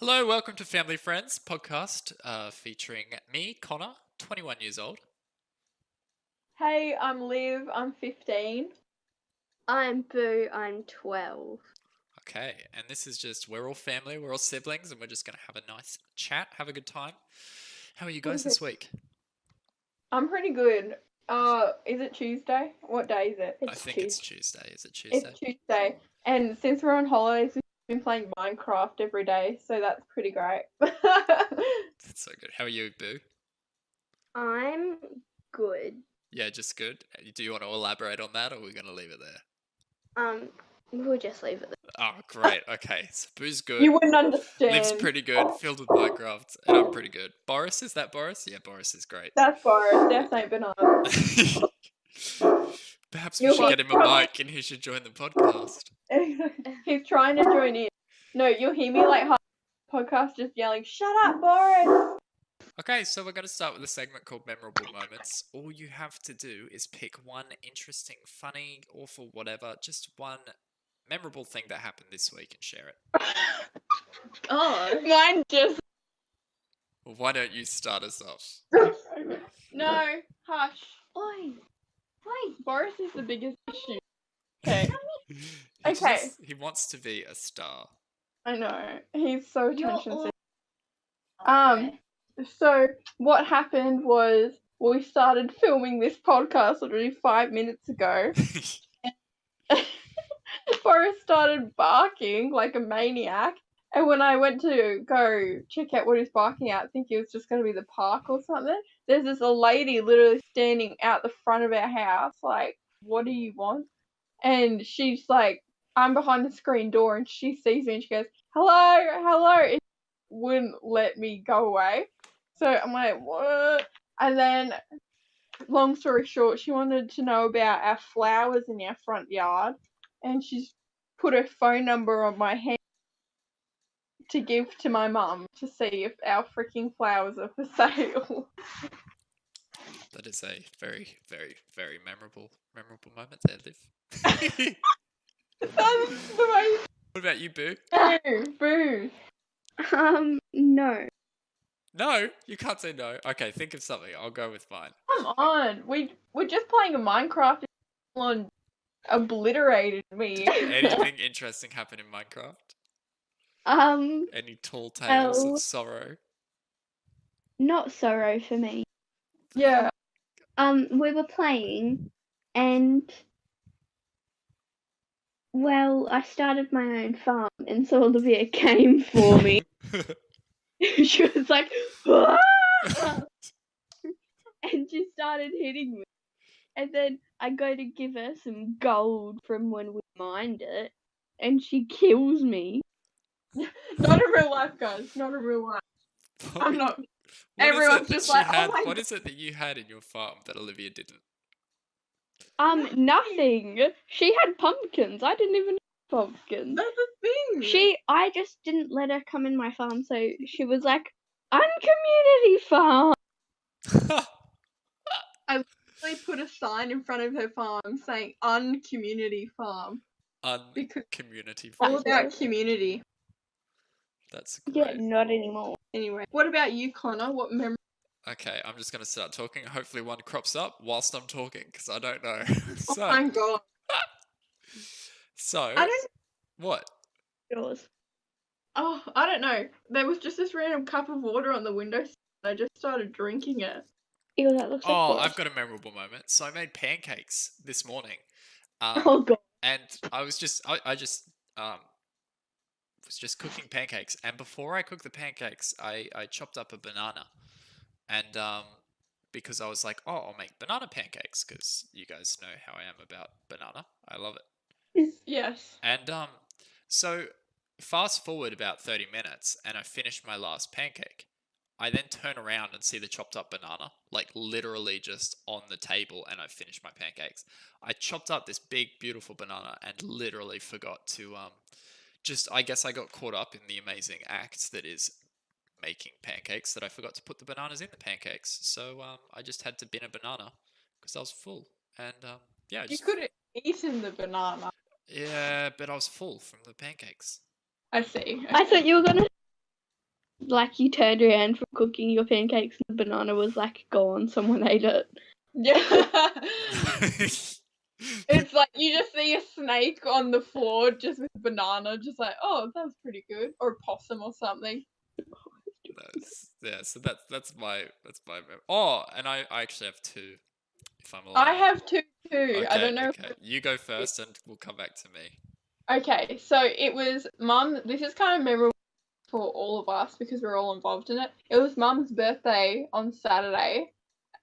Hello, welcome to Family Friends podcast featuring me, Connor, 21 years old. Hey, I'm Liv, I'm 15. I'm Boo, I'm 12. Okay, and this is just, we're all family, we're all siblings, and we're just going to have a nice chat, have a good time. How are you guys this week? I'm pretty good. Is it Tuesday? What day is it? I think it's Tuesday. Is it Tuesday? It's Tuesday. And since we're on holidays, we've been playing Minecraft every day, so that's pretty great. That's so good. How are you, Boo? I'm good. Yeah, just good. Do you want to elaborate on that, or are we going to leave it there? We'll just leave it there. Oh, great. Okay, so Boo's good. You wouldn't understand. Liv's pretty good, filled with Minecraft, and I'm pretty good. Boris, is that Boris? Yeah, Boris is great. That's Boris. That's St. Bernard. Perhaps we should get him a mic and he should join the podcast. He's trying to join in. No, you'll hear me like half the podcast just yelling, "Shut up, Boris!" Okay, so we're going to start with a segment called Memorable Moments. All you have to do is pick one interesting, funny, awful, whatever, just one memorable thing that happened this week and share it. Oh, Mine just... Well, why don't you start us off? No, hush. Oi. Boris is the biggest issue. Okay. He wants to be a star. I know. He's so attention seeking. Okay. So what happened was we started filming this podcast literally 5 minutes ago. Boris started barking like a maniac. And when I went to go check out what he's barking at, I think it was just going to be the park or something, there's this lady literally standing out the front of our house like, "What do you want?" And she's like, I'm behind the screen door and she sees me and she goes, hello, and wouldn't let me go away. So I'm like, what? And then, long story short, she wanted to know about our flowers in our front yard, and she's put her phone number on my hand to give to my mum to see if our freaking flowers are for sale. That is a very, very, very memorable moment there, Liv. That's the way. What about you, Boo? Boo. No. No, you can't say no. Okay, think of something. I'll go with mine. Come on. We're just playing a Minecraft and obliterated me. Anything interesting happen in Minecraft? Any tall tales of sorrow? Not sorrow for me. Yeah. We were playing and I started my own farm and so Olivia came for me. She was like, "Ah!" and she started hitting me. And then I go to give her some gold from when we mined it, and she kills me. Not in real life, guys. Not in real life. I'm not. Everyone's just like, oh my What is it that you had in your farm that Olivia didn't? Nothing. She had pumpkins. I didn't even have pumpkins. That's the thing. I just didn't let her come in my farm, so she was like, "Uncommunity farm." They put a sign in front of her farm saying "uncommunity farm." Uncommunity All farm. about community. That's great. Yeah, not anymore. Anyway, what about you, Connor? What memory? Okay, I'm just going to start talking. Hopefully one crops up whilst I'm talking, because I don't know. Oh my god. So, I don't... What? Yours. Oh, I don't know. There was just this random cup of water on the windowsill, and I just started drinking it. Ew, that looks like water. I've got a memorable moment. So I made pancakes this morning. Oh god. And I was just cooking pancakes, and before I cooked the pancakes, I chopped up a banana, and because I was like, oh, I'll make banana pancakes, because you guys know how I am about banana. I love it. Yes. And so fast forward about 30 minutes, and I finished my last pancake. I then turn around and see the chopped up banana, like literally just on the table, and I finished my pancakes. I chopped up this big, beautiful banana and literally forgot to I guess I got caught up in the amazing act that is making pancakes that I forgot to put the bananas in the pancakes. So I just had to bin a banana because I was full. And yeah. You could have eaten the banana. Yeah, but I was full from the pancakes. I see. I thought you were gonna Like you turned around from cooking your pancakes and the banana was like gone. Someone ate it. Yeah. It's like you just see a snake on the floor just with a banana, just like, oh, that was pretty good. Or a possum or something. Yeah, so that's my Oh, and I actually have two, if I'm I allowed. have two too. I Okay, don't know. okay. You go first and we'll come back to me. Okay, so it was Mum. This is kind of memorable for all of us because we're all involved in it. It was Mum's birthday on Saturday.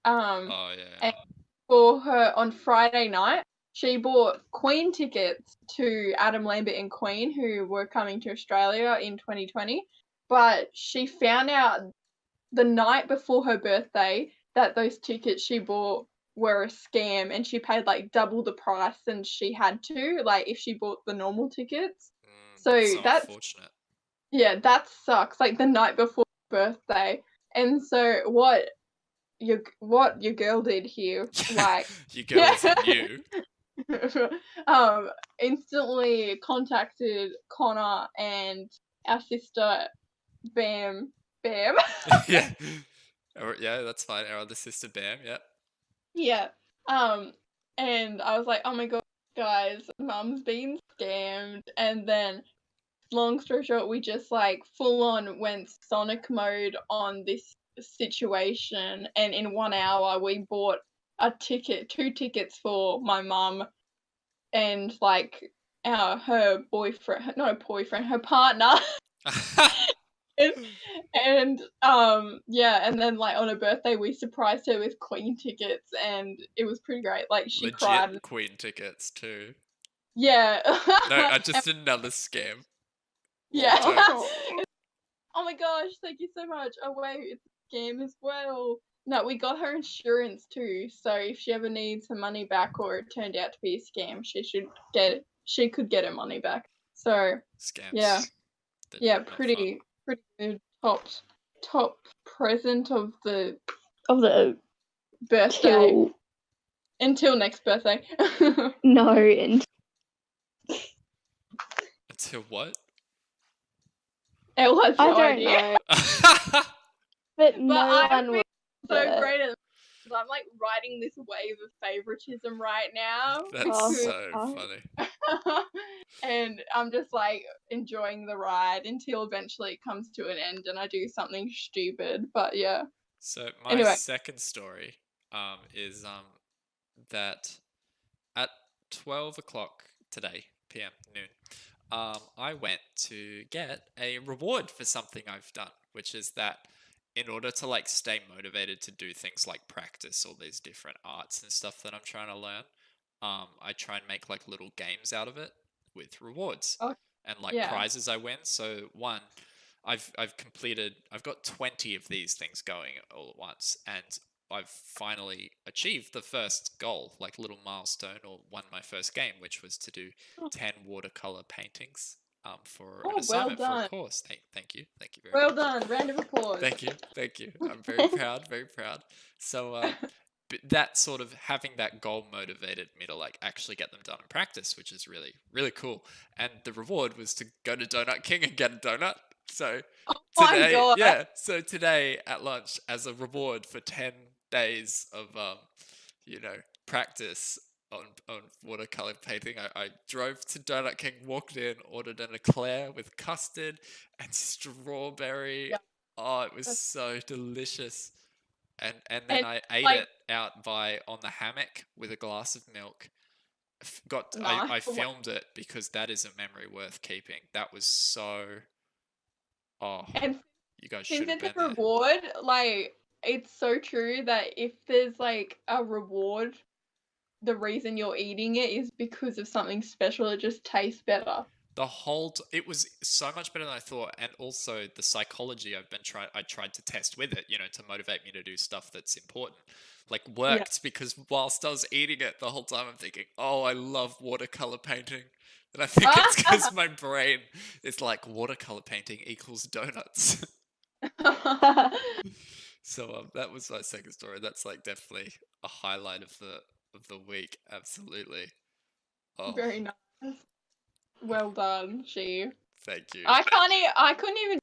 Oh yeah. And for her on Friday night, she bought Queen tickets to Adam Lambert and Queen, who were coming to Australia in 2020. But she found out the night before her birthday that those tickets she bought were a scam, and she paid like double the price than she had to, like if she bought the normal tickets. So that's unfortunate. yeah, that sucks. Like the night before her birthday. And so what your girl did here, like Your girl isn't you. instantly contacted Connor and our sister Bam. Yeah. Yeah, that's fine. Our other sister Bam, yeah. Yeah. And I was like, oh my god, guys, Mum's been scammed. And then, long story short, we just like full on went Sonic mode on this situation. And in 1 hour, we bought two tickets for my mum and like her boyfriend, not a boyfriend, her partner. And yeah, and then like on her birthday we surprised her with Queen tickets and it was pretty great. Like she Legit cried. Queen tickets too. Yeah. No, just another scam. Yeah. Oh. Oh my gosh, thank you so much. Oh wait, it's a scam as well. No, we got her insurance too, so if she ever needs her money back or it turned out to be a scam, she could get her money back. So Scams. yeah. They're Yeah, not pretty good. Top present of the birthday. Till Until next birthday. no, and Until what? Elle has I no don't idea. know, but no I'm one will. so great at it. I'm like riding this wave of favoritism right now. That's so funny. And I'm just like enjoying the ride until eventually it comes to an end and I do something stupid. But yeah. So my Anyway. second story is that at 12 o'clock today, PM, noon, I went to get a reward for something I've done, which is that in order to like stay motivated to do things like practice all these different arts and stuff that I'm trying to learn, I try and make like little games out of it with rewards and like prizes I win. So one, I've got 20 of these things going all at once, and I've finally achieved the first goal, like little milestone, or won my first game, which was to do 10 watercolor paintings for an assignment for a course. Thank you very much. Well done. Round of applause. Thank you. I'm very proud, very proud. So that sort of having that goal motivated me to like actually get them done in practice, which is really, really cool. And the reward was to go to Donut King and get a donut. So today, so today at lunch, as a reward for 10 days of practice on watercolor painting, I drove to Donut King, walked in, ordered an eclair with custard and strawberry. Oh, it was so delicious. And then I ate it out on the hammock with a glass of milk. I filmed it because that is a memory worth keeping. That was so. Oh, and you guys should have been there. Reward, like it's so true that if there's like a reward, the reason you're eating it is because of something special. It just tastes better. It was so much better than I thought, and also the psychology I tried to test with it, to motivate me to do stuff that's important, like worked because whilst I was eating it the whole time, I'm thinking, oh, I love watercolor painting. And I think it's because my brain is like watercolor painting equals donuts. So that was my second story. That's like definitely a highlight of the week. Absolutely. Oh. Very nice. Well done, she. Thank you. I couldn't even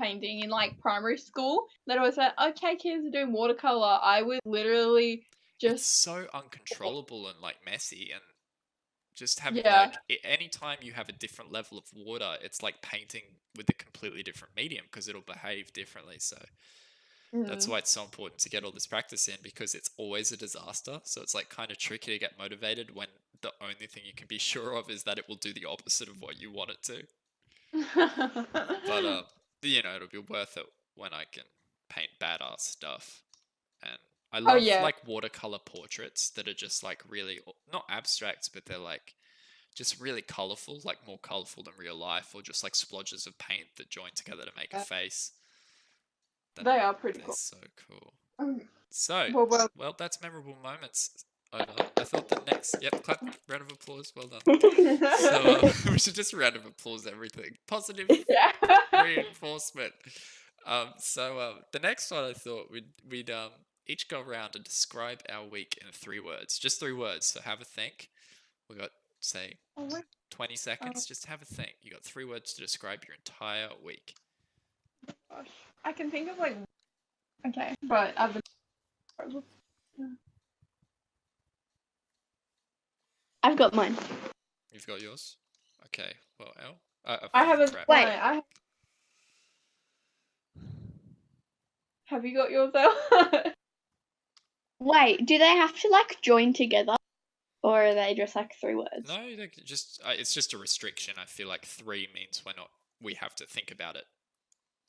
painting in like primary school. That I was like, okay, kids are doing watercolor. I would literally It's just so uncontrollable and like messy, and just having yeah. like any time you have a different level of water, it's like painting with a completely different medium because it'll behave differently. So that's why it's so important to get all this practice in, because it's always a disaster. So it's like kind of tricky to get motivated when the only thing you can be sure of is that it will do the opposite of what you want it to. But you know, it'll be worth it when I can paint badass stuff. And I Oh love yeah. like watercolor portraits that are just like really not abstract, but they're like just really colorful, like more colorful than real life, or just like splodges of paint that join together to make a face. They are pretty They're cool. so cool. Um, So, well, well, that's memorable moments over. I thought the next, yep, clap, round of applause, well done. So we should just round of applause everything. Positive yeah. reinforcement. So the next one I thought we'd each go around and describe our week in 3 words, just 3 words. So have a think. We got say 20 seconds. Just have a think. You got 3 words to describe your entire week. Gosh. I can think of like okay, but I've got mine. You've got yours. Okay. Well, Elle. I have a crap. Wait. Have you got yours, Elle? Wait, do they have to like join together, or are they just like 3 words? No, just it's just a restriction. I feel like 3 means we have to think about it.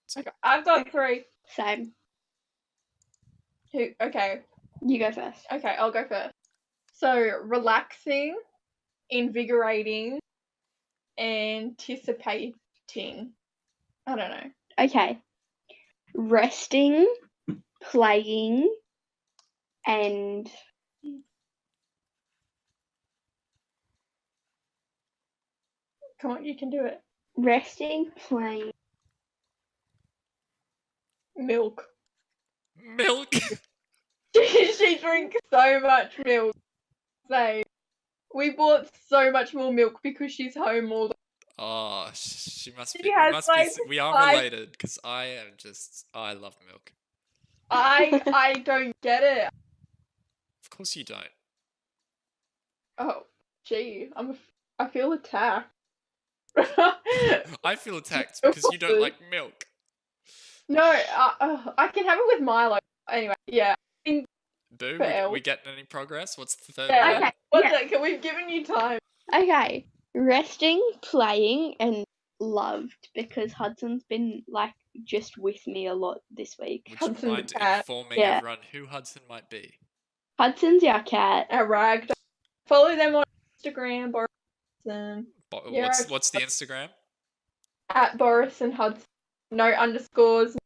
So, Okay, I've got 3. Same. Okay. You go first. Okay, I'll go first. So relaxing, invigorating, anticipating. I don't know. Okay. Resting, playing, and Come on, you can do it. resting, playing. Milk. milk. She drinks so much milk. So we bought so much more milk because she's home all the Oh, she must She be. has, We must like, be. We are 5 related because I am just. I love milk. I don't get it. Of course you don't. Oh, gee, I feel attacked. I feel attacked because you don't like milk. No, I can have it with Milo. Anyway, yeah. Boo, For Elle. we getting any progress? What's the third Yeah. word? Okay. What's Yeah. it? Can we've given you time? Okay. Resting, playing, and loved, because Hudson's been like just with me a lot this week. Would you Hudson's mind cat. informing Yeah. everyone who Hudson might be? Hudson's our cat. A rag. Follow them on Instagram, Boris and Yeah, What's the Instagram? at Boris and Hudson. No underscores.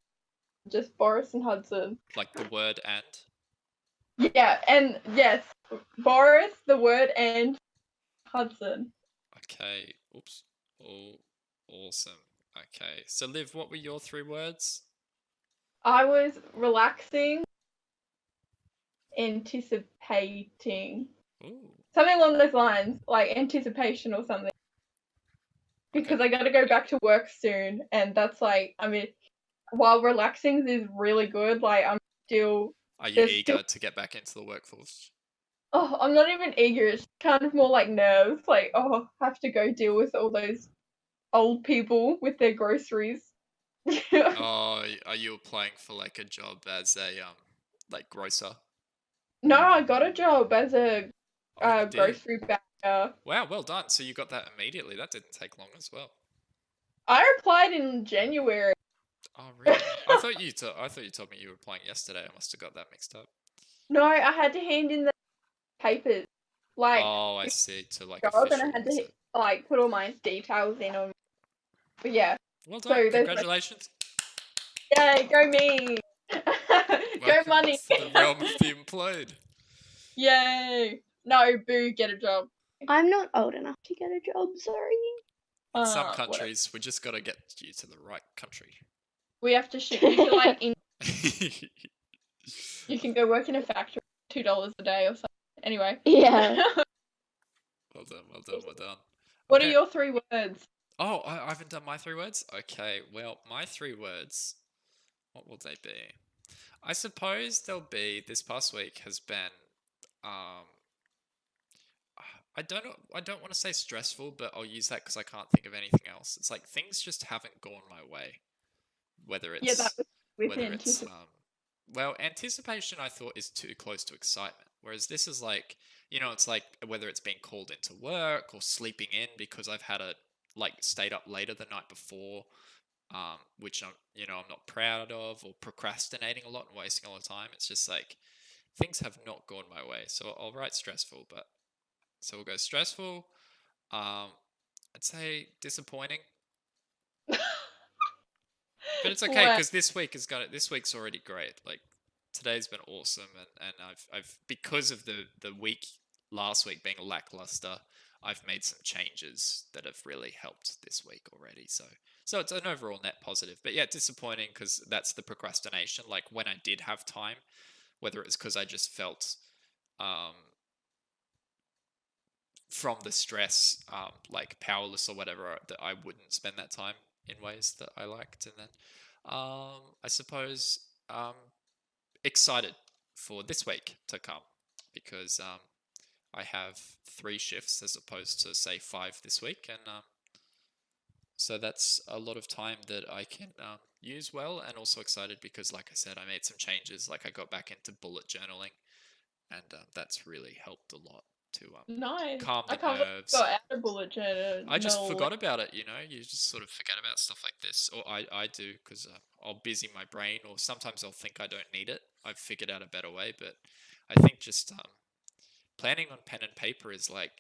Just Boris and Hudson. Like the word and? Yeah, and yes, Boris, the word, and Hudson. Okay. Oops. Oh, awesome. Okay. So, Liv, what were your 3 words? I was relaxing, anticipating. Ooh. Something along those lines, like anticipation or something. Because Okay. I gotta go back to work soon, and that's like, I mean, while relaxing is really good, like, I'm still. Are you There's eager to get back into the workforce? Oh, I'm not even eager. It's kind of more like nerves. Like, oh, I have to go deal with all those old people with their groceries. Oh, are you applying for like a job as a like grocer? No, I got a job as a Oh, you did? grocery bagger. Wow, well done. So you got that immediately. That didn't take long as well. I applied in January. Oh, really? I thought you told me you were applying yesterday. I must have got that mixed up. No, I had to hand in the papers. Like, Oh, I see. To like job, and I official. had to like put all my details in on. But yeah, Well so done. there's Congratulations. yay, go me! Go Welcome money! to the realm of the employed. Yay! No, boo, get a job. I'm not old enough to get a job, sorry. In some Whatever. countries, we just gotta get you to the right country. We have to ship you to like you can go work in a factory, $2 a day or something. Anyway. Yeah. Well done, well done, well done. What Okay. are your 3 words? Oh, I haven't done my 3 words? Okay, well, my 3 words, what will they be? I suppose they'll be, this past week has been, um, I don't want to say stressful, but I'll use that because I can't think of anything else. It's like things just haven't gone my way. Whether Yeah, that it's, was with whether it's, anticipation. well, anticipation I thought is too close to excitement. Whereas this is like, it's like whether it's being called into work or sleeping in because I've had like stayed up later the night before, which I'm not proud of, or procrastinating a lot and wasting a lot of time. It's just like things have not gone my way. So I'll write stressful, but so we'll go stressful. I'd say disappointing, but it's okay Well, because this week's already great. Like today's been awesome, and I've because of the week last week being lackluster, I've made some changes that have really helped this week already. So it's an overall net positive. But yeah, disappointing because that's the procrastination. Like when I did have time, whether it's because I just felt um, from the stress, like powerless or whatever, that I wouldn't spend that time in ways that I liked. And then I suppose excited for this week to come because I have 3 shifts as opposed to say 5 this week, and so that's a lot of time that I can use well, and also excited because, like I said, I made some changes. Like I got back into bullet journaling, and that's really helped a lot to nice. calm I the can't believe you nerves. got out of bullet journal. I just forgot about it, you just sort of forget about stuff like this, or I do because I'll busy my brain, or sometimes I'll think I don't need it. I've figured out a better way, but I think just planning on pen and paper is like,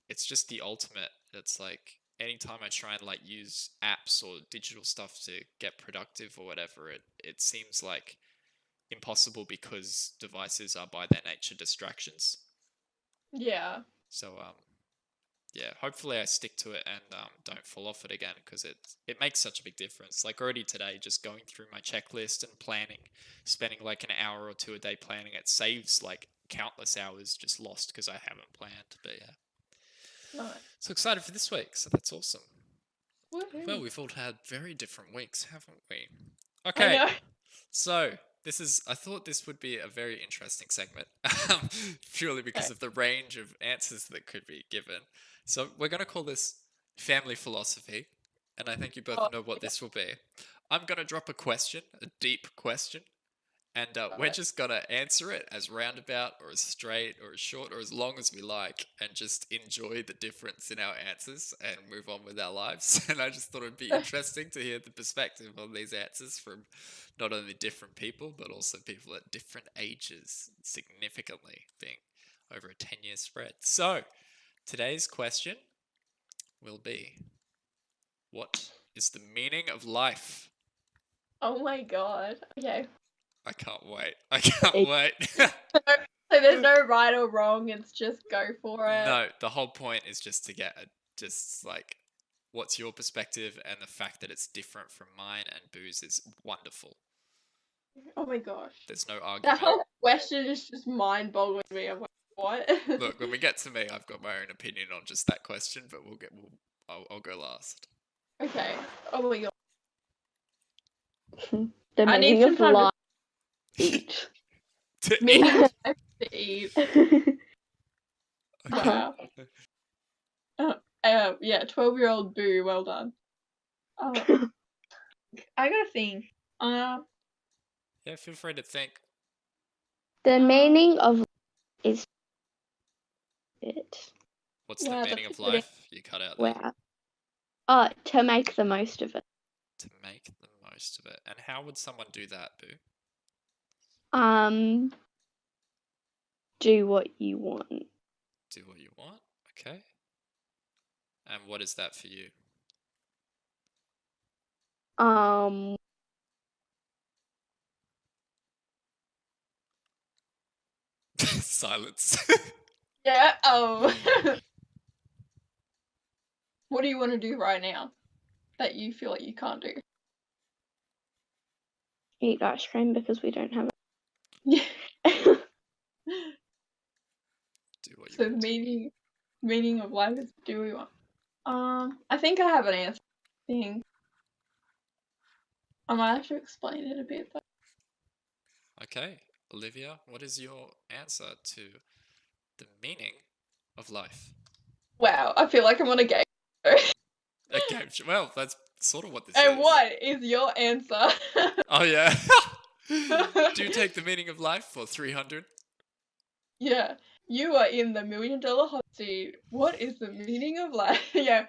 it's just the ultimate. It's like anytime I try and like use apps or digital stuff to get productive or whatever, it seems like impossible because devices are by their nature distractions. Yeah. So yeah, hopefully I stick to it and don't fall off it again because it makes such a big difference. Like already today, just going through my checklist and planning, spending like an hour or two a day planning, it saves like countless hours just lost because I haven't planned. But yeah, Nice. so excited for this week. So that's awesome. Woohoo. Well, we've all had very different weeks, haven't we? I Okay, know. so I thought this would be a very interesting segment, purely because Okay. of the range of answers that could be given. So we're going to call this family philosophy, and I think you both Oh, know what this will be. I'm going to drop a question, a deep question, and we're right. just going to answer it as roundabout or as straight or as short or as long as we like, and just enjoy the difference in our answers and move on with our lives. And I just thought it'd be interesting to hear the perspective on these answers from not only different people, but also people at different ages, significantly being over a 10-year spread. So today's question will be, what is the meaning of life? Oh my god. Okay. I can't wait. I can't wait. So there's no right or wrong, it's just go for it. No, the whole point is just to get just like, what's your perspective, and the fact that it's different from mine and Boo's is wonderful. Oh my gosh. There's no That argument. whole question is just mind boggling me. I'm like, what? Look, when we get to me, I've got my own opinion on just that question, but I'll go last. Okay. Oh my god. The I need meaning some of time life. Eat. To Meaning eat. of life to eat. Wow. Yeah, 12-year-old Boo, well done. I gotta think. Yeah, feel free to think. The meaning of life is it. What's Wow, the meaning that's of a good life? You cut out there. Wow. To make the most of it. To make the most of it. And how would someone do that, Boo? Do what you want. Do what you want? Okay. And what is that for you? Silence. Yeah. What do you want to do right now that you feel like you can't do? Eat ice cream because we don't have Yeah. Do what you So want. the meaning of life is do what you want. I think I have an answer. I think I might have to explain it a bit, but Okay, Olivia, what is your answer to the meaning of life? wow, I feel like I'm on a game. Okay, well, that's sort of what this And is. what is your answer? Oh, yeah. Do you take the meaning of life for 300? Yeah, you are in the $1 million hot seat. What is the meaning of life? Yeah.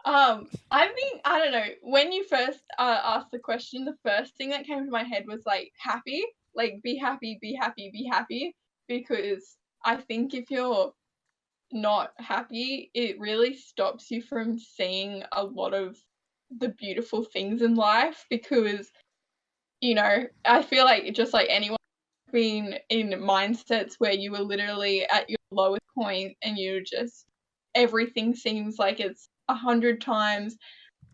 I think I don't know. When you first asked the question, the first thing that came to my head was like happy, like be happy, be happy, be happy. Because I think if you're not happy, it really stops you from seeing a lot of the beautiful things in life. Because I feel like just like anyone been in mindsets where you were literally at your lowest point and you just everything seems like it's 100 times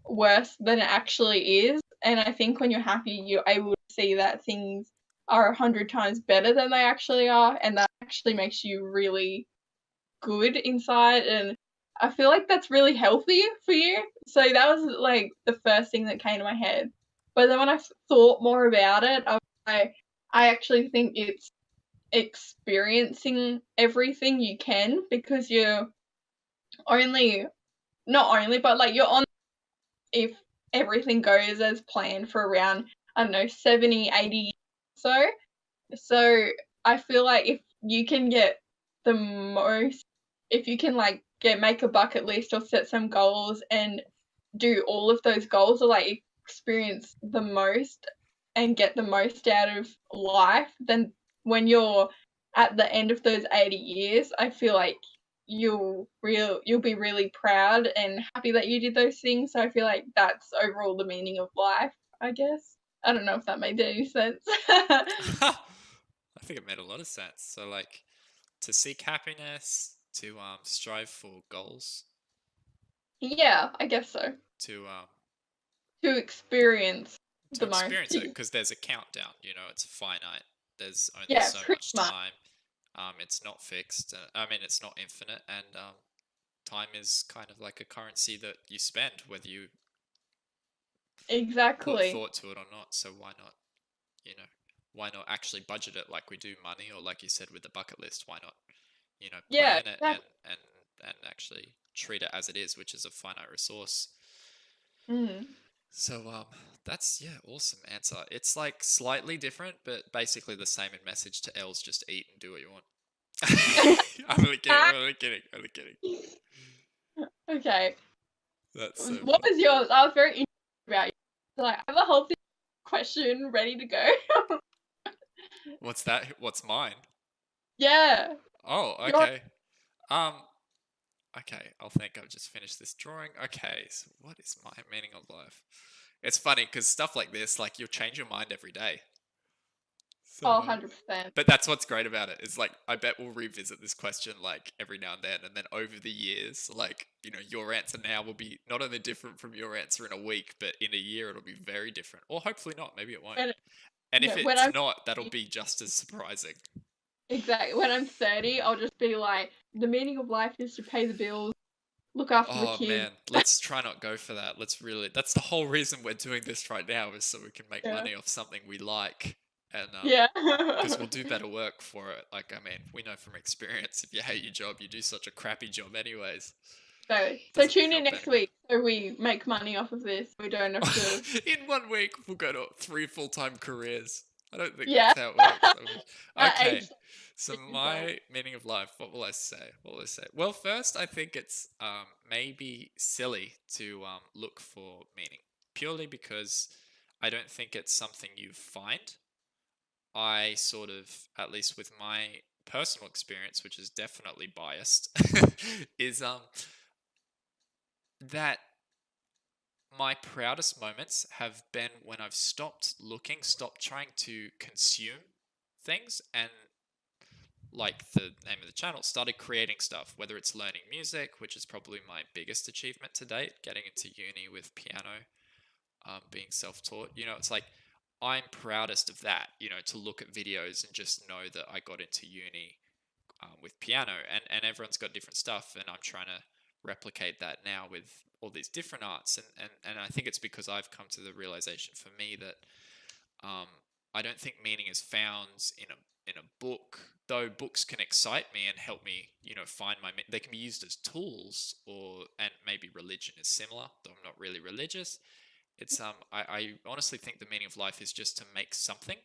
worse than it actually is. And I think when you're happy, you're able to see that things are 100 times better than they actually are, and that actually makes you really good inside. And I feel like that's really healthy for you. So that was like the first thing that came to my head. But then when I thought more about it, I actually think it's experiencing everything you can, because you're only not only but like you're on, if everything goes as planned, for around, I don't know, 70, 80 years or so I feel like if you can get the most, if you can like make a bucket list or set some goals and do all of those goals, or like experience the most and get the most out of life, then when you're at the end of those 80 years, I feel like you'll be really proud and happy that you did those things. So I feel like that's overall the meaning of life, I guess. I don't know if that made any sense. I think it made a lot of sense. So, like, to seek happiness, to strive for goals, Yeah, I guess so. to To experience to the most. experience it, because there's a countdown. It's finite. There's only Yeah, so pretty much much. time. It's not fixed. I mean, it's not infinite, and time is kind of like a currency that you spend, whether you put Exactly. thought to it or not. So why not? You know, why not actually budget it like we do money, or like you said with the bucket list? Why not? Yeah, Plan it exactly. and actually treat it as it is, which is a finite resource. Mm. So that's, yeah, awesome answer. It's like slightly different, but basically the same in message to L's, just eat and do what you want. I'm only kidding. I'm only kidding. I'm only kidding. Okay. That's so What funny. was yours? I was very interested about you. Like, I have a whole question ready to go. What's that? What's mine? Yeah. Oh, Your okay. Um, okay. I'll think I've just finished this drawing. Okay, so what is my meaning of life? It's funny because stuff like this, like, you'll change your mind every day. So, 100%. but that's what's great about it, is like, I bet we'll revisit this question like every now and then over the years, like, your answer now will be not only different from your answer in a week, but in a year it'll be very different. Or hopefully not, maybe it won't. When, And if yeah, when it's I'm not, that'll be just as surprising. exactly when I'm 30, I'll just be like, the meaning of life is to pay the bills, look after the Oh kids. man, let's try not go for that. That's the whole reason we're doing this right now, is so we can make Yeah. money off something we like. And Yeah. because we'll do better work for it. Like, I mean, we know from experience, if you hate your job, you do such a crappy job anyways. So Doesn't tune in help next anyone. week so we make money off of this. We don't have to. In 1 week, we'll go to 3 full-time careers. I don't think Yeah. that's how it works. At Okay, age so 12. my meaning of life, what will I say? What will I say? Well, first, I think it's maybe silly to look for meaning, purely because I don't think it's something you find. I sort of, at least with my personal experience, which is definitely biased, is that my proudest moments have been when I've stopped looking, stopped trying to consume things, and, like the name of the channel, started creating stuff, whether it's learning music, which is probably my biggest achievement to date, getting into uni with piano, being self-taught. It's like, I'm proudest of that, to look at videos and just know that I got into uni with piano, and everyone's got different stuff, and I'm trying to replicate that now with all these different arts, and I think it's because I've come to the realization for me that I don't think meaning is found in a book, though books can excite me and help me, find they can be used as tools, and maybe religion is similar, though I'm not really religious. It's I honestly think the meaning of life is just to make something,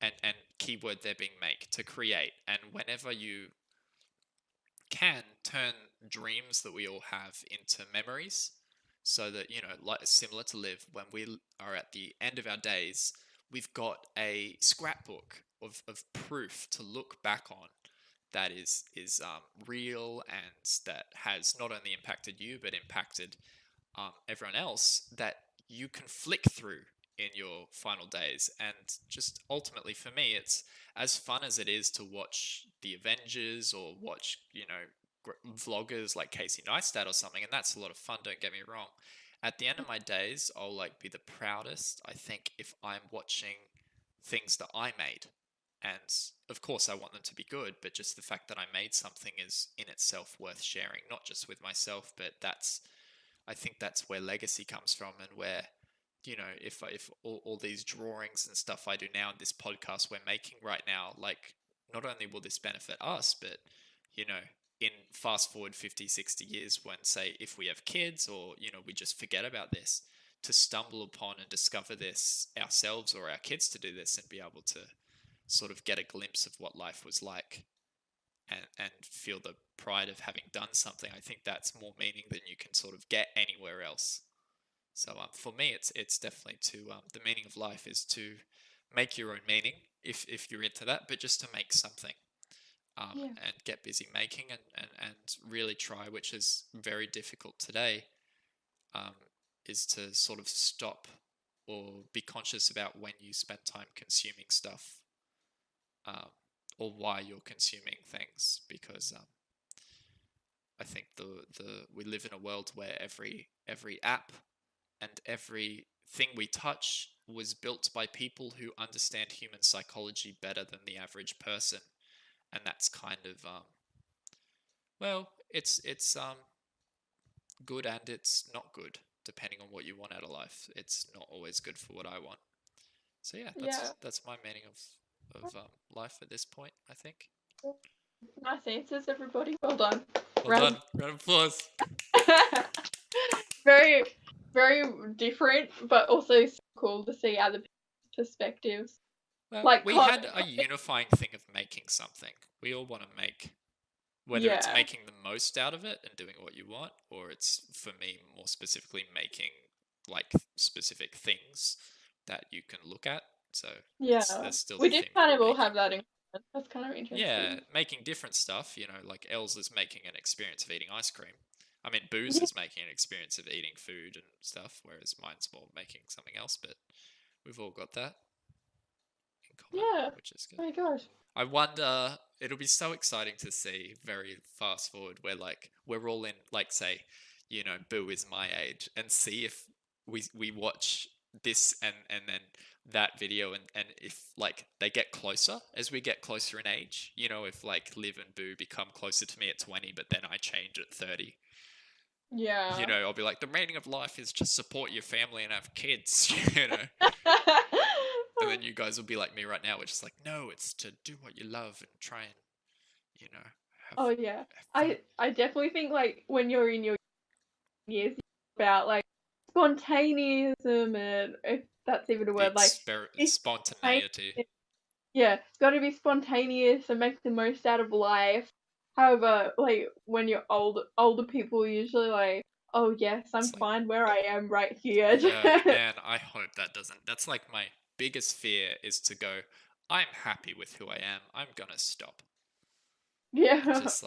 and keyword there being make, to create. And whenever you can turn dreams that we all have into memories, so that, like similar to live, when we are at the end of our days, we've got a scrapbook of proof to look back on that is real, and that has not only impacted you but impacted everyone else, that you can flick through in your final days. And just ultimately for me, it's as fun as it is to watch the Avengers or watch, vloggers like Casey Neistat or something, and that's a lot of fun, don't get me wrong. At the end of my days, I'll be the proudest, I think, if I'm watching things that I made. And of course I want them to be good, but just the fact that I made something is in itself worth sharing, not just with myself, but I think that's where legacy comes from, and where, if all these drawings and stuff I do now, this podcast we're making right now, like, not only will this benefit us, but, in fast forward 50, 60 years, when, say, if we have kids, or, we just forget about this, to stumble upon and discover this ourselves, or our kids to do this, and be able to sort of get a glimpse of what life was like, and feel the pride of having done something. I think that's more meaning than you can sort of get anywhere else. So for me, it's definitely the meaning of life is to make your own meaning, if you're into that, but just to make something, and get busy making, and really try, which is very difficult today, is to sort of stop or be conscious about when you spend time consuming stuff, or why you're consuming things, because I think we live in a world where every app and every thing we touch was built by people who understand human psychology better than the average person, and that's kind of it's good, and it's not good, depending on what you want out of life. It's not always good for what I want. So yeah, that's my meaning of life at this point, I think. Nice answers, everybody. Well done. Well done. Round of applause. Very, very different, but also so cool to see other people's perspectives. Well, we had a unifying thing of making something. We all want to make, whether it's making the most out of it and doing what you want, or it's, for me, more specifically, making like specific things that you can look at. So there's still we did kind of all have that in common. That's kind of interesting. Yeah, making different stuff, like Els is making an experience of eating ice cream. I mean, Booze is making an experience of eating food and stuff, whereas mine's more making something else, but we've all got that in common, which is good. Oh my gosh. I wonder, it'll be so exciting to see, very fast forward, where we're all in, say, Boo is my age, and see if we watch this and then that video, and if they get closer as we get closer in age, if Liv and Boo become closer to me at 20, but then I change at 30. Yeah. I'll be like, the meaning of life is just support your family and have kids, And then you guys will be like me right now, which is like, no, it's to do what you love and try and, have I definitely think when you're in your years, about spontaneism, and if that's even a word, spontaneity. Yeah, it's got to be spontaneous and make the most out of life. However, when you're older people are usually oh yes, I'm fine where I am right here. Yeah, man, I hope that doesn't. That's my biggest fear, is to go, I'm happy with who I am, I'm gonna stop. Yeah. And just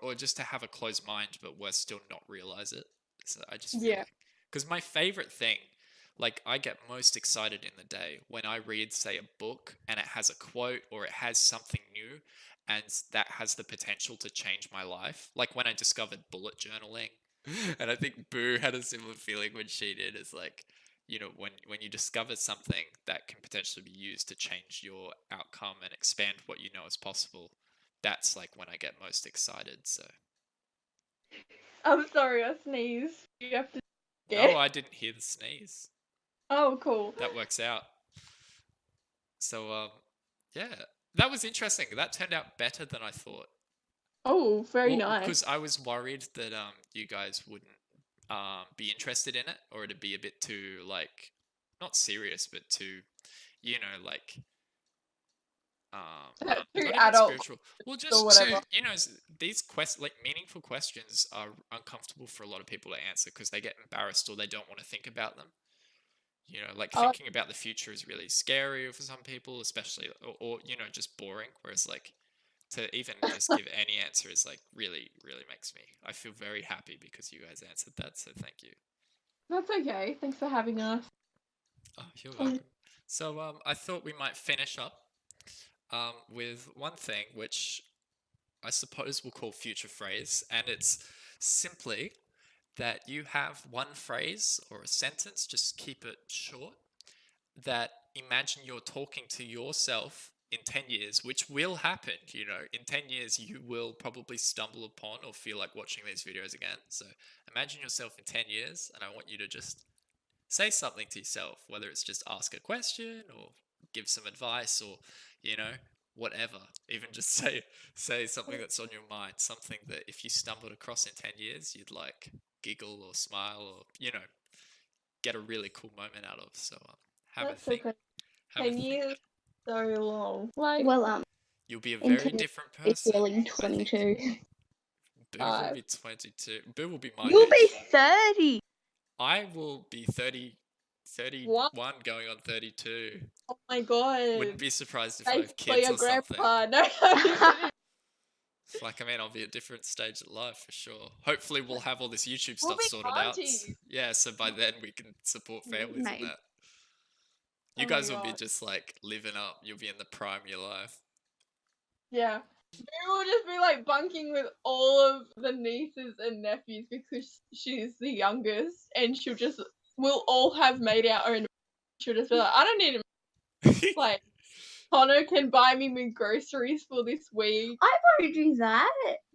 or just to have a closed mind, but we're still not realize it. So I just feel because my favorite thing, I get most excited in the day when I read, say, a book, and it has a quote, or it has something new, and that has the potential to change my life. Like when I discovered bullet journaling, and I think Boo had a similar feeling when she did. It's when you discover something that can potentially be used to change your outcome and expand what you know is possible, that's when I get most excited. So I'm sorry, I sneezed. You have to Oh, I didn't hear the sneeze. Oh, cool. That works out. So, yeah, that was interesting. That turned out better than I thought. Oh, very Well, nice. because I was worried that you guys wouldn't be interested in it, or it'd be a bit too like not serious, but too, like Too not even adult spiritual. Well, or just whatever. these like meaningful questions are uncomfortable for a lot of people to answer because they get embarrassed or they don't want to think about them. Like Oh. thinking about the future is really scary for some people, especially, or just boring. Whereas like to even just give any answer is like really, really makes me. I feel very happy because you guys answered that. So thank you. That's okay. Thanks for having us. Oh, you're welcome. So I thought we might finish up with one thing, which I suppose we'll call future phrase, and it's simply that you have one phrase or a sentence, just keep it short, that imagine you're talking to yourself in 10 years, which will happen. In 10 years, you will probably stumble upon or feel like watching these videos again. So imagine yourself in 10 years, and I want you to just say something to yourself, whether it's just ask a question or give some advice or, whatever. Even just say something that's on your mind, something that if you stumbled across in 10 years, you'd like giggle or smile or, get a really cool moment out of. So have That's a think. okay. Have a 10 think. years, so long. Like, Well, You'll be a in very 10 different it's person. feeling I think 22. Boo will be 22. Boo will be my You'll be age. 30. I will be 30, 31 going on 32. oh my god. Wouldn't be surprised if I have Basically kids a or something. grandpa. No. Like, I mean, I'll be at a different stage of life for sure. Hopefully, we'll have all this YouTube We'll stuff be sorted aunties. out. Yeah, so by then we can support families and Maybe. that. You Oh guys my will be God. just like living up. You'll be in the prime of your life. Yeah. We will just be like bunking with all of the nieces and nephews because she's the youngest and we'll all have made our own. She'll just be like, I don't need a like, Connor can buy me my groceries for this week. I won't do that.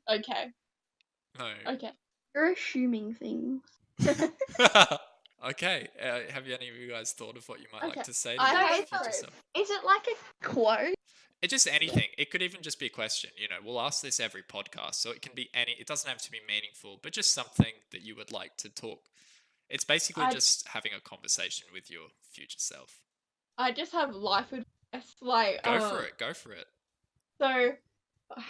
Okay. No. Okay. You're assuming things. Okay. Have any of you guys thought of what you might like Okay. to say to I your have future thought. self? Is it like a quote? It's just anything. It could even just be a question. We'll ask this every podcast, so it can be any. It doesn't have to be meaningful, but just something that you would like to talk. It's basically just having a conversation with your future self. I just have life advice. Like, Go for it. Go for it. So,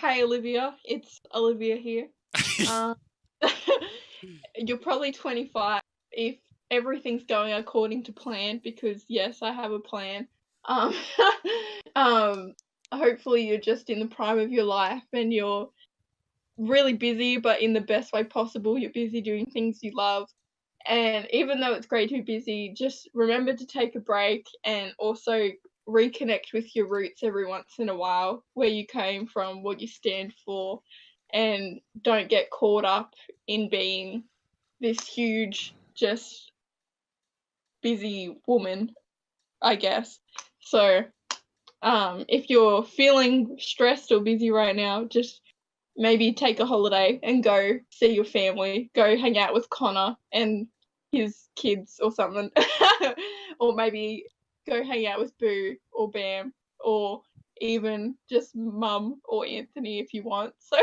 hey Olivia, it's Olivia here. You're probably 25 if everything's going according to plan, because yes, I have a plan. Um, hopefully you're just in the prime of your life and you're really busy, but in the best way possible. You're busy doing things you love. And even though it's great to be busy, just remember to take a break and also reconnect with your roots every once in a while, where you came from, what you stand for, and don't get caught up in being this huge, just busy woman, I guess. So, if you're feeling stressed or busy right now, just maybe take a holiday and go see your family, go hang out with Connor and his kids or something. Or maybe go hang out with Boo or Bam or even just Mum or Anthony if you want. So,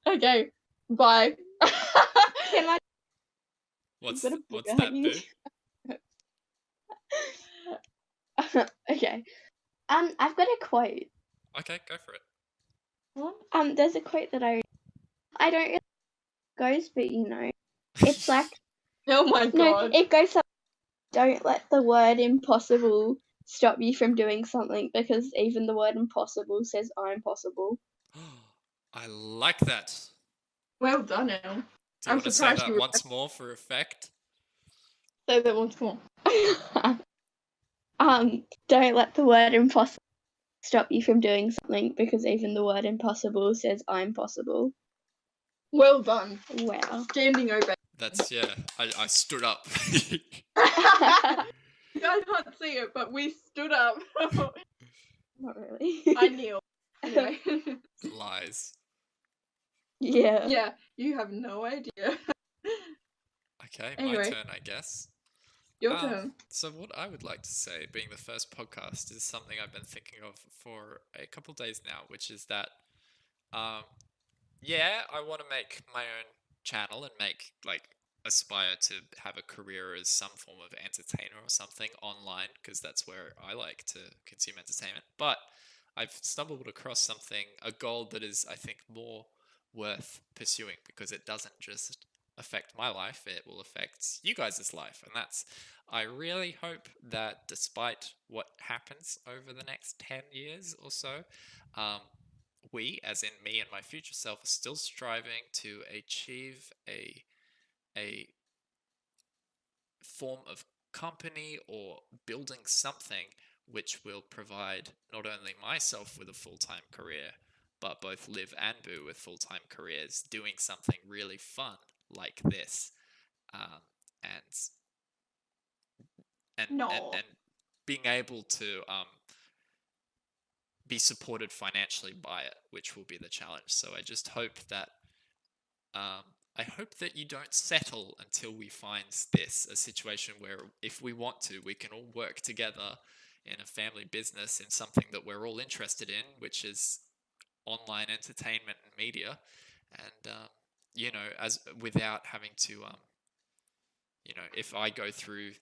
okay, bye. Can I? What's Got a what's booger that, hanging. Boo? Okay. I've got a quote. Okay, go for it. There's a quote that I don't really goes, but it's like Oh my god. it goes something. Don't let the word impossible stop you from doing something, because even the word impossible says I'm possible. I like that. Well done, Elle. Do you I'm want to say surprised that you once more for effect? say that once more. Don't let the word impossible stop you from doing something, because even the word impossible says I'm possible. Well done. Wow. Standing ovation. That's, yeah, I stood up. You guys can't see it, but we stood up. Not really. I kneel. Anyway. Lies. Yeah. Yeah, you have no idea. Okay, my Anyway. turn, I guess. Your turn. So what I would like to say, being the first podcast, is something I've been thinking of for a couple days now, which is that, yeah, I want to make my own channel and aspire to have a career as some form of entertainer or something online, because that's where I like to consume entertainment. But I've stumbled across a goal that is, I think, more worth pursuing, because it doesn't just affect my life, it will affect you guys' life. And I really hope that despite what happens over the next 10 years or so, um, we, as in me and my future self, are still striving to achieve a form of company or building something which will provide not only myself with a full-time career, but both Liv and Boo with full-time careers doing something really fun like this, um, and No. and being able to be supported financially by it, which will be the challenge. So I just hope that you don't settle until we find a situation where, if we want to, we can all work together in a family business in something that we're all interested in, which is online entertainment and media, and as without having to, if I go through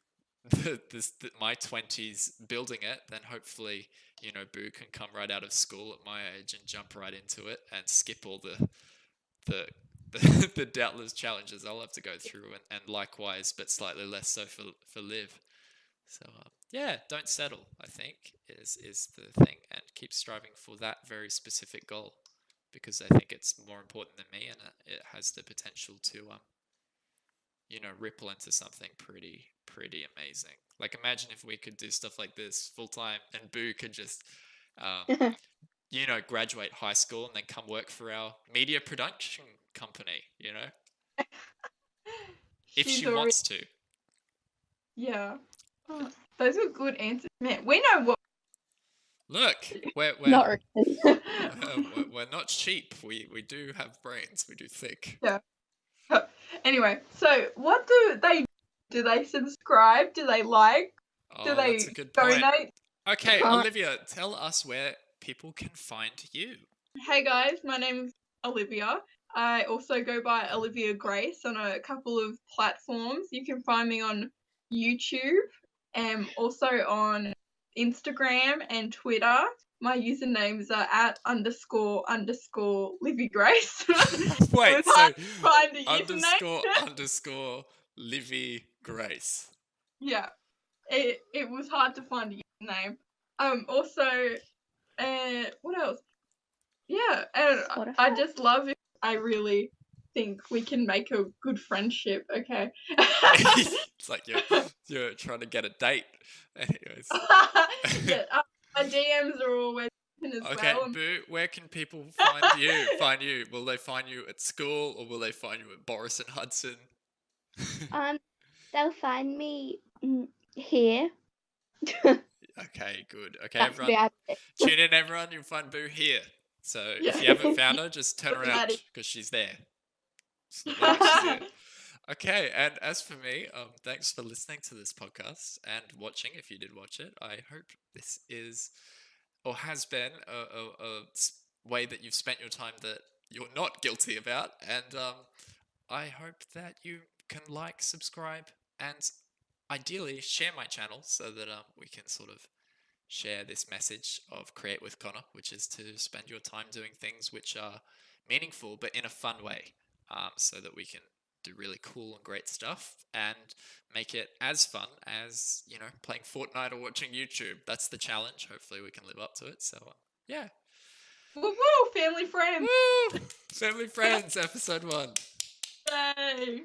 my 20s building it, then hopefully, Boo can come right out of school at my age and jump right into it and skip all the the doubtless challenges I'll have to go through, and likewise, but slightly less so for Liv. So yeah, don't settle, I think, is the thing, and keep striving for that very specific goal, because I think it's more important than me, and it has the potential to ripple into something pretty amazing. Like, imagine if we could do stuff like this full time, and Boo could just graduate high school and then come work for our media production company, if she wants to. Yeah. Oh, those are good answers, man. We know what. Look, we're Not really. we're not cheap. We do have brains. We do think. Yeah. Anyway, so what do they? Do they subscribe? Do they like? Do Oh, they that's a good point. donate? Okay, Olivia, tell us where people can find you. Hey guys, my name is Olivia. I also go by Olivia Grace on a couple of platforms. You can find me on YouTube and also on Instagram and Twitter. My usernames are @__ Livy Grace. Wait, It was so hard to find a username. _ Livy Grace. Yeah, it was hard to find a username. Also, what else? Yeah, and I just love it. I really think we can make a good friendship. Okay. It's like you're trying to get a date. Anyways. Yeah, my DMs are always open as Okay, well. Boo, where can people find you? Will they find you at school, or will they find you at Boris and Hudson? They'll find me here. Okay, good. Okay, That's everyone, about it. tune in, everyone. You'll find Boo here. So Yeah. if you haven't found her, just turn Look around, at it. because she's there. Just look like she's here. Okay, and as for me, thanks for listening to this podcast and watching, if you did watch it. I hope this is, or has been, a way that you've spent your time that you're not guilty about, and I hope that you can like, subscribe, and ideally share my channel, so that we can sort of share this message of Create with Connor, which is to spend your time doing things which are meaningful but in a fun way, so that we can do really cool and great stuff and make it as fun as, playing Fortnite or watching YouTube. That's the challenge. Hopefully we can live up to it. So yeah. Woo woo, family friends. Woo! Family Friends, episode 1. Yay.